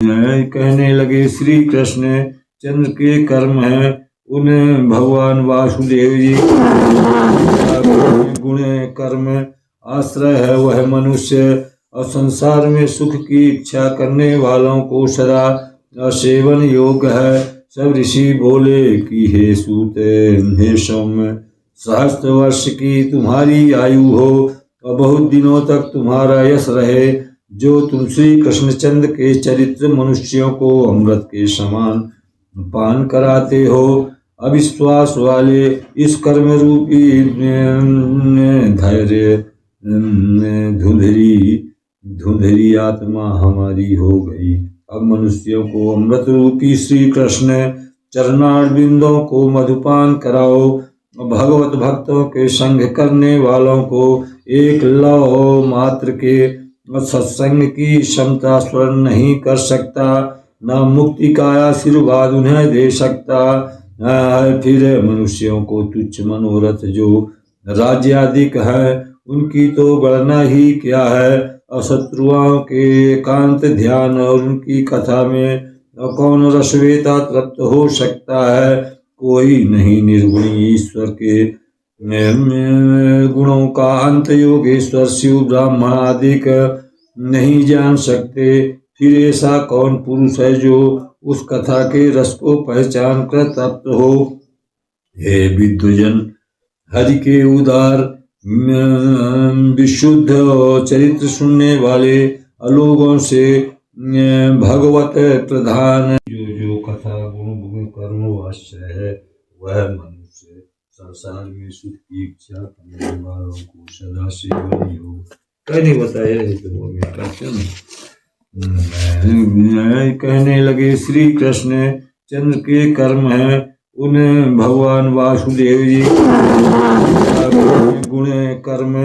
कहने लगे श्री कृष्ण चंद्र के कर्म हैं, उन्हें भगवान वासुदेव जी गुण कर्म आश्रय है। वह मनुष्य और संसार में सुख की इच्छा करने वालों को सदा सेवन योग्य है। सब ऋषि बोले कि हे सूत, हे सौम्य, सहस्त्र वर्ष की तुम्हारी आयु हो और बहुत दिनों तक तुम्हारा यश रहे। जो तुम श्री कृष्णचंद्र के चरित्र मनुष्यों को अमृत के समान पान कराते हो, अविश्वास वाले इस कर्म रूपी धैर्य धुंधरी आत्मा हमारी हो गई। अब मनुष्यों को अमृत रूपी श्री कृष्ण चरणारविंदों को मधुपान कराओ। भगवत भक्तों के संग करने वालों को एक लौ मात्र के सत्संग की क्षमता स्वर्ण नहीं कर सकता, न मुक्ति का आशीर्वाद उन्हें दे सकता। फिर मनुष्यों को तुच्छ मनोरथ जो राज्याधिक है, उनकी तो गणना ही क्या है। अशत्रुओं के एकांत ध्यान और उनकी कथा में कौन रसवेता तृप्त हो सकता है। कोई नहीं निर्गुणी ईश्वर के गुणों का अंत योगेश्वर शिव ब्राह्मण आदि नहीं जान सकते। फिर ऐसा कौन पुरुष है जो उस कथा के रस को पहचान कर तृप्त हो। हे विद्वजन, हरि के उदार विशुद्ध चरित्र सुनने वाले अलोगों से भगवत प्रधान जो कथा गुण कर्म वाश्य है, वह मनुष्य संसार में सुख की इच्छा करने वालों को सदा सेवन योग कहने बताया है। कहने लगे श्री कृष्ण चंद्र के कर्म हैं, उन्हें भगवान वासुदेव जी गुण कर्म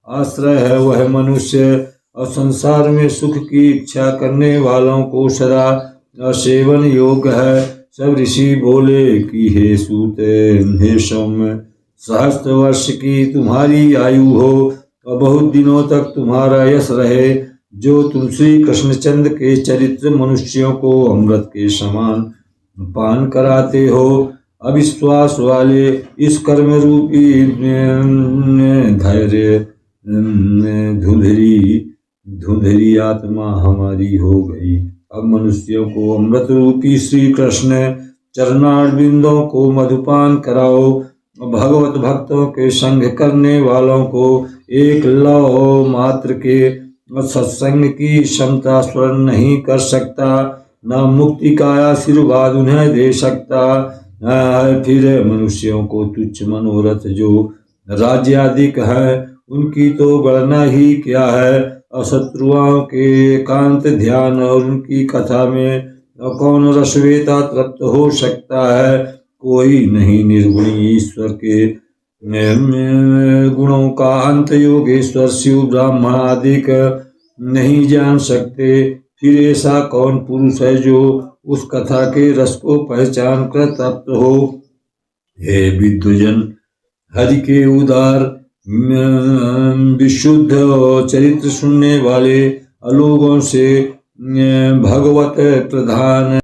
आश्रय है। वह मनुष्य और संसार में सुख की इच्छा करने वालों को सदा सेवन योग्य है। सब ऋषि बोले कि हे सूत, हे सौम्य, सहस्त्र वर्ष की तुम्हारी आयु हो और बहुत दिनों तक तुम्हारा यश रहे। जो तुम श्री कृष्णचंद्र के चरित्र मनुष्यों को अमृत के समान पान कराते हो, अविश्वास वाले इस कर्म रूपी धैर्य धुंधरी आत्मा हमारी हो गई। अब मनुष्यों को अमृत रूपी श्री कृष्ण चरणारविंदों को मधुपान कराओ। भगवत भक्तों के संग करने वालों को एक लौ मात्र के सत्संग की क्षमता स्वर्ण नहीं कर सकता, न मुक्ति का आशीर्वाद उन्हें दे सकता। फिर मनुष्यों को तुच्छ मनोरथ जो राज्याधिक है, उनकी तो गणना ही क्या है। अशत्रुओं के एकांत ध्यान और उनकी कथा में कौन रसवेता तृप्त हो सकता है। कोई नहीं निर्गुणी ईश्वर के गुणों का अंत योगेश्वर शिव ब्राह्मण आदि नहीं जान सकते। फिर ऐसा कौन पुरुष है जो उस कथा के रस को पहचान कर तृप्त हो। हे विद्वजन, हरि के उदार विशुद्ध चरित्र सुनने वाले अलोगों से भगवत प्रधान